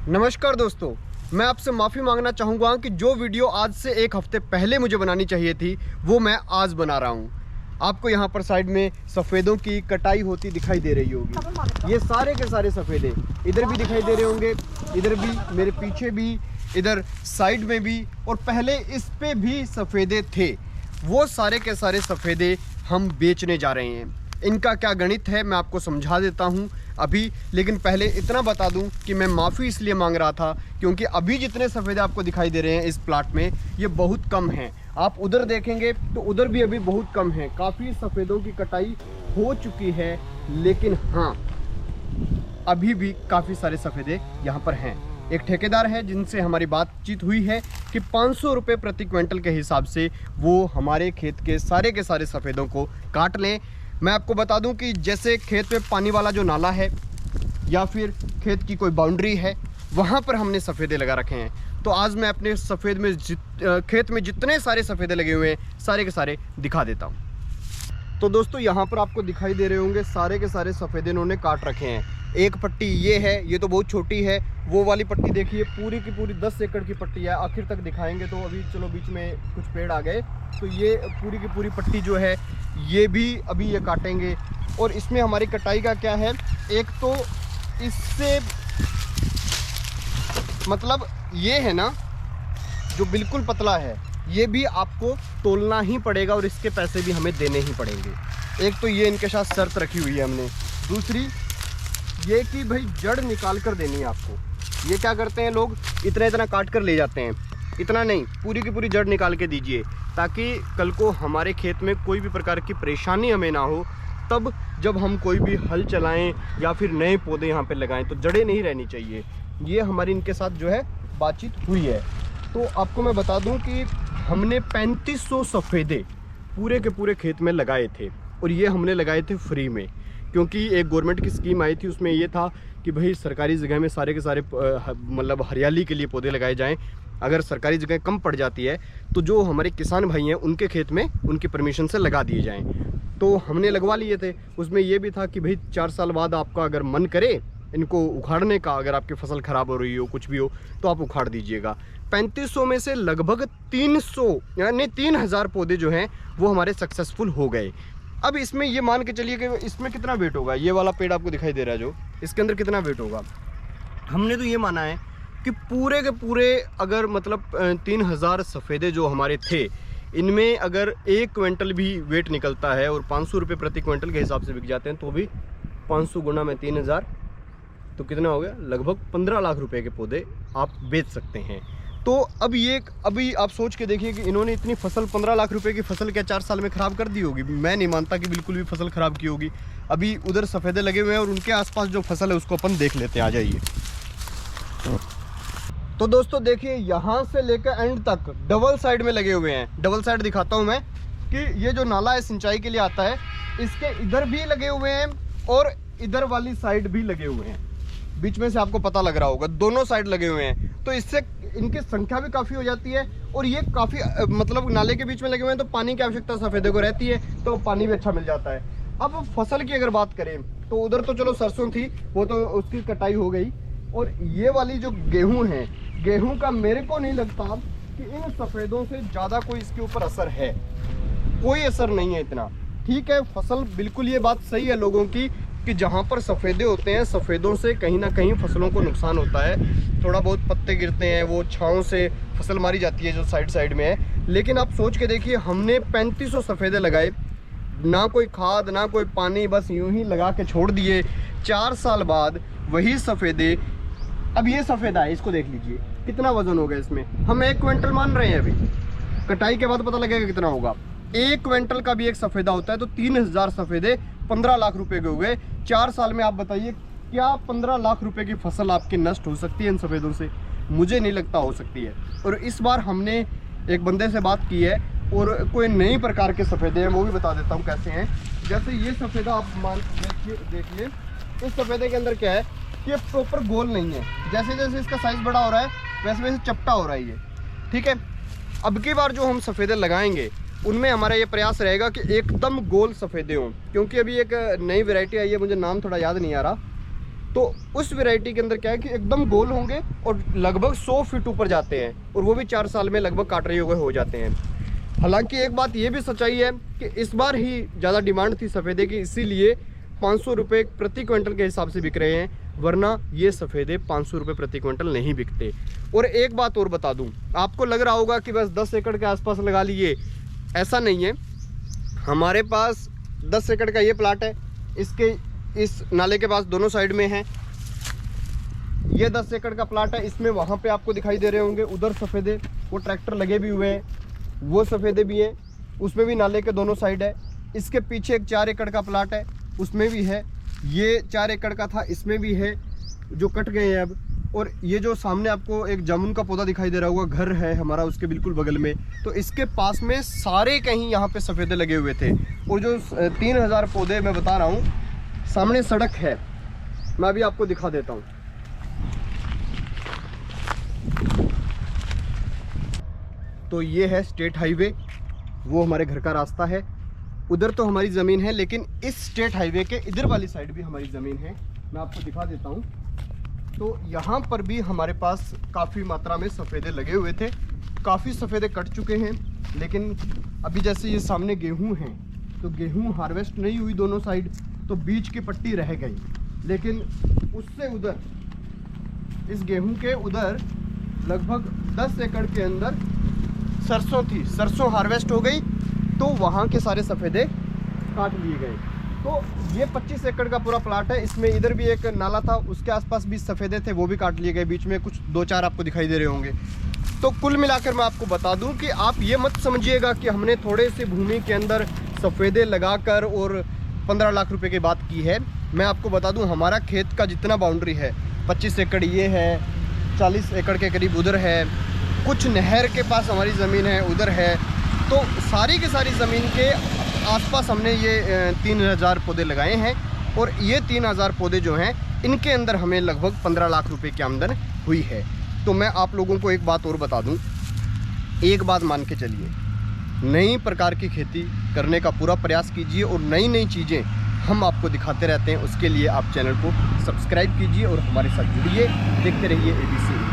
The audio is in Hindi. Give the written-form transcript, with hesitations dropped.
नमस्कार दोस्तों, मैं आपसे माफ़ी मांगना चाहूँगा कि जो वीडियो आज से एक हफ्ते पहले मुझे बनानी चाहिए थी वो मैं आज बना रहा हूँ। आपको यहाँ पर साइड में सफ़ेदों की कटाई होती दिखाई दे रही होगी। ये सारे के सारे सफ़ेदे इधर भी दिखाई दे रहे होंगे, इधर भी, मेरे पीछे भी, इधर साइड में भी, और पहले इस पे भी सफ़ेदे थे। वो सारे के सारे सफ़ेदे हम बेचने जा रहे हैं। इनका क्या गणित है मैं आपको समझा देता हूँ अभी, लेकिन पहले इतना बता दूं कि मैं माफ़ी इसलिए मांग रहा था क्योंकि अभी जितने सफ़ेदे आपको दिखाई दे रहे हैं इस प्लाट में ये बहुत कम हैं। आप उधर देखेंगे तो उधर भी अभी बहुत कम है। काफ़ी सफ़ेदों की कटाई हो चुकी है, लेकिन हाँ अभी भी काफ़ी सारे सफ़ेदे यहाँ पर हैं। एक ठेकेदार है जिनसे हमारी बातचीत हुई है कि 500 रुपये प्रति क्विंटल के हिसाब से वो हमारे खेत के सारे सफ़ेदों को काट लें। मैं आपको बता दूं कि जैसे खेत में पानी वाला जो नाला है या फिर खेत की कोई बाउंड्री है वहाँ पर हमने सफ़ेदे लगा रखे हैं। तो आज मैं अपने सफ़ेद में खेत में जितने सारे सफ़ेदे लगे हुए हैं सारे के सारे दिखा देता हूँ। तो दोस्तों यहाँ पर आपको दिखाई दे रहे होंगे सारे के सारे सफ़ेदे इन्होंने काट रखे हैं। एक पट्टी ये है, ये तो बहुत छोटी है। वो वाली पट्टी देखिए पूरी की पूरी 10 एकड़ की पट्टी है। आखिर तक दिखाएंगे तो अभी चलो बीच में कुछ पेड़ आ गए, तो ये पूरी की पूरी पट्टी जो है ये भी अभी ये काटेंगे। और इसमें हमारी कटाई का क्या है, एक तो इससे मतलब ये है ना जो बिल्कुल पतला है, ये भी आपको तोलना ही पड़ेगा और इसके पैसे भी हमें देने ही पड़ेंगे। एक तो ये इनके साथ शर्त रखी हुई है हमने। दूसरी ये कि भाई जड़ निकाल कर देनी है आपको। ये क्या करते हैं लोग, इतना इतना काट कर ले जाते हैं, इतना नहीं, पूरी की पूरी जड़ निकाल के दीजिए ताकि कल को हमारे खेत में कोई भी प्रकार की परेशानी हमें ना हो। तब जब हम कोई भी हल चलाएं या फिर नए पौधे यहाँ पे लगाएं तो जड़ें नहीं रहनी चाहिए। ये हमारी इनके साथ जो है बातचीत हुई है। तो आपको मैं बता दूं कि हमने 3500 सफ़ेदे पूरे के पूरे खेत में लगाए थे, और ये हमने लगाए थे फ्री में, क्योंकि एक गवर्नमेंट की स्कीम आई थी। उसमें ये था कि भाई सरकारी जगह में सारे के सारे मतलब हरियाली के लिए पौधे लगाए जाएं। अगर सरकारी जगह कम पड़ जाती है तो जो हमारे किसान भाई हैं उनके खेत में उनकी परमिशन से लगा दिए जाएं। तो हमने लगवा लिए थे। उसमें ये भी था कि भाई 4 साल बाद आपका अगर मन करे इनको उखाड़ने का, अगर आपकी फसल ख़राब हो रही हो कुछ भी हो तो आप उखाड़ दीजिएगा। 3500 में से लगभग 300 यानी 3000 पौधे जो हैं वो हमारे सक्सेसफुल हो गए। अब इसमें ये मान के चलिए कि इसमें कितना वेट होगा। ये वाला पेड़ आपको दिखाई दे रहा है जो, इसके अंदर कितना वेट होगा। हमने तो ये माना है कि पूरे के पूरे अगर मतलब 3000 सफ़ेदे जो हमारे थे इनमें अगर 1 क्विंटल भी वेट निकलता है और 500 रुपये प्रति क्विंटल के हिसाब से बिक जाते हैं तो भी 500 गुना में 3000 तो कितना हो गया, लगभग 15 लाख रुपए के पौधे आप बेच सकते हैं। तो अभी आप सोच के देखिए कि इन्होंने इतनी फसल 15 लाख रुपए की फसल क्या 4 साल में ख़राब कर दी होगी। मैं नहीं मानता कि बिल्कुल भी फसल ख़राब की होगी। अभी उधर सफ़ेदे लगे हुए हैं और उनके आसपास जो फसल है उसको अपन देख लेते हैं, आ जाइए। तो दोस्तों देखिए यहाँ से लेकर एंड तक डबल साइड में लगे हुए हैं। डबल साइड दिखाता हूँ मैं कि ये जो नाला है सिंचाई के लिए आता है, इसके इधर भी लगे हुए हैं और इधर वाली साइड भी लगे हुए हैं। बीच में से आपको पता लग रहा होगा दोनों साइड लगे हुए हैं, तो इससे इनकी संख्या भी काफ़ी हो जाती है। और ये काफ़ी मतलब नाले के बीच में लगे हुए हैं तो पानी की आवश्यकता सफ़ेदे को रहती है, तो पानी भी अच्छा मिल जाता है। अब फसल की अगर बात करें तो उधर तो चलो सरसों थी, वो तो उसकी कटाई हो गई। और ये वाली जो गेहूँ है, गेहूँ का मेरे को नहीं लगता कि इन सफ़ेदों से ज़्यादा कोई इसके ऊपर असर है। कोई असर नहीं है इतना। ठीक है, फसल बिल्कुल, ये बात सही है लोगों की कि जहाँ पर सफ़ेदे होते हैं सफ़ेदों से कहीं ना कहीं फसलों को नुकसान होता है। थोड़ा बहुत पत्ते गिरते हैं, वो छाँव से फसल मारी जाती है जो साइड में है। लेकिन आप सोच के देखिए, हमने 3500 सफ़ेदे लगाए, ना कोई खाद ना कोई पानी, बस यूं ही लगा के छोड़ दिए। 4 साल बाद वही सफ़ेदे, अब ये सफ़ेदा है, इसको देख लीजिए कितना वजन होगा इसमें। हम 1 क्विंटल मान रहे हैं, अभी कटाई के बाद पता लगेगा कितना होगा। 1 क्विंटल का भी एक सफ़ेदा होता है, तो 3000 सफ़ेदे 15 लाख रुपए के हो गए। 4 साल में आप बताइए क्या 15 लाख रुपए की फसल आपकी नष्ट हो सकती है इन सफ़ेदों से? मुझे नहीं लगता हो सकती है। और इस बार हमने एक बंदे से बात की है और कोई नई प्रकार के सफ़ेदे हैं, वो भी बता देता हूँ कैसे हैं। जैसे ये सफ़ेदा आप मान देखिए, इस सफ़ेदे के अंदर क्या है कि ये प्रॉपर गोल नहीं है। जैसे जैसे इसका साइज़ बड़ा हो रहा है वैसे वैसे चपटा हो रहा है ये। ठीक है, अब की बार जो हम सफ़ेदे लगाएंगे उनमें हमारा ये प्रयास रहेगा कि एकदम गोल सफ़ेदे हों, क्योंकि अभी एक नई वैरायटी आई है, मुझे नाम थोड़ा याद नहीं आ रहा, तो उस वैरायटी के अंदर क्या है कि एकदम गोल होंगे और लगभग 100 फीट ऊपर जाते हैं, और वो भी 4 साल में लगभग काटने योग्य हो जाते हैं। हालांकि एक बात ये भी सच्चाई है कि इस बार ही ज़्यादा डिमांड थी सफ़ेदे की, इसीलिए 500 रुपये प्रति क्विंटल के हिसाब से बिक रहे हैं, वरना ये सफ़ेदे 500 रुपये प्रति क्विंटल नहीं बिकते। और एक बात और बता दूं, आपको लग रहा होगा कि बस 10 एकड़ के आसपास लगा लिए, ऐसा नहीं है। हमारे पास 10 एकड़ का ये प्लाट है, इसके इस नाले के पास दोनों साइड में है। ये 10 एकड़ का प्लाट है, इसमें वहाँ पे आपको दिखाई दे रहे होंगे उधर सफ़ेदे, वो ट्रैक्टर लगे भी हुए हैं, वो सफ़ेदे भी हैं, उसमें भी नाले के दोनों साइड है। इसके पीछे एक 4 एकड़ का प्लाट है, उसमें भी है। ये 4 एकड़ का था, इसमें भी है, जो कट गए हैं अब। और ये जो सामने आपको एक जामुन का पौधा दिखाई दे रहा होगा, घर है हमारा उसके बिल्कुल बगल में, तो इसके पास में सारे कहीं यहाँ पे सफ़ेदे लगे हुए थे। और जो 3000 पौधे मैं बता रहा हूँ, सामने सड़क है, मैं अभी आपको दिखा देता हूँ। तो ये है स्टेट हाईवे, वो हमारे घर का रास्ता है। उधर तो हमारी ज़मीन है, लेकिन इस स्टेट हाईवे के इधर वाली साइड भी हमारी ज़मीन है, मैं आपको दिखा देता हूँ। तो यहाँ पर भी हमारे पास काफ़ी मात्रा में सफ़ेदे लगे हुए थे, काफ़ी सफ़ेदे कट चुके हैं। लेकिन अभी जैसे ये सामने गेहूँ हैं, तो गेहूँ हार्वेस्ट नहीं हुई दोनों साइड, तो बीच की पट्टी रह गई। लेकिन उससे उधर, इस गेहूं के उधर लगभग 10 एकड़ के अंदर सरसों थी, सरसों हार्वेस्ट हो गई, तो वहाँ के सारे सफ़ेदे काट लिए गए। तो ये 25 एकड़ का पूरा प्लाट है, इसमें इधर भी एक नाला था, उसके आसपास भी सफ़ेदे थे, वो भी काट लिए गए। बीच में कुछ 2-4 आपको दिखाई दे रहे होंगे। तो कुल मिलाकर मैं आपको बता दूं कि आप ये मत समझिएगा कि हमने थोड़े से भूमि के अंदर सफ़ेदे लगाकर और 15 लाख रुपए की बात की है। मैं आपको बता दूं, हमारा खेत का जितना बाउंड्री है, 25 एकड़ ये है, 40 एकड़ के करीब उधर है, कुछ नहर के पास हमारी ज़मीन है, उधर है। तो सारी की सारी ज़मीन के आसपास हमने ये 3000 पौधे लगाए हैं, और ये 3000 पौधे जो हैं, इनके अंदर हमें लगभग 15 लाख रुपए की आमदन हुई है। तो मैं आप लोगों को एक बात और बता दूं, एक बात मान के चलिए, नई प्रकार की खेती करने का पूरा प्रयास कीजिए, और नई नई चीज़ें हम आपको दिखाते रहते हैं। उसके लिए आप चैनल को सब्सक्राइब कीजिए और हमारे साथ जुड़िए, देखते रहिए ABC।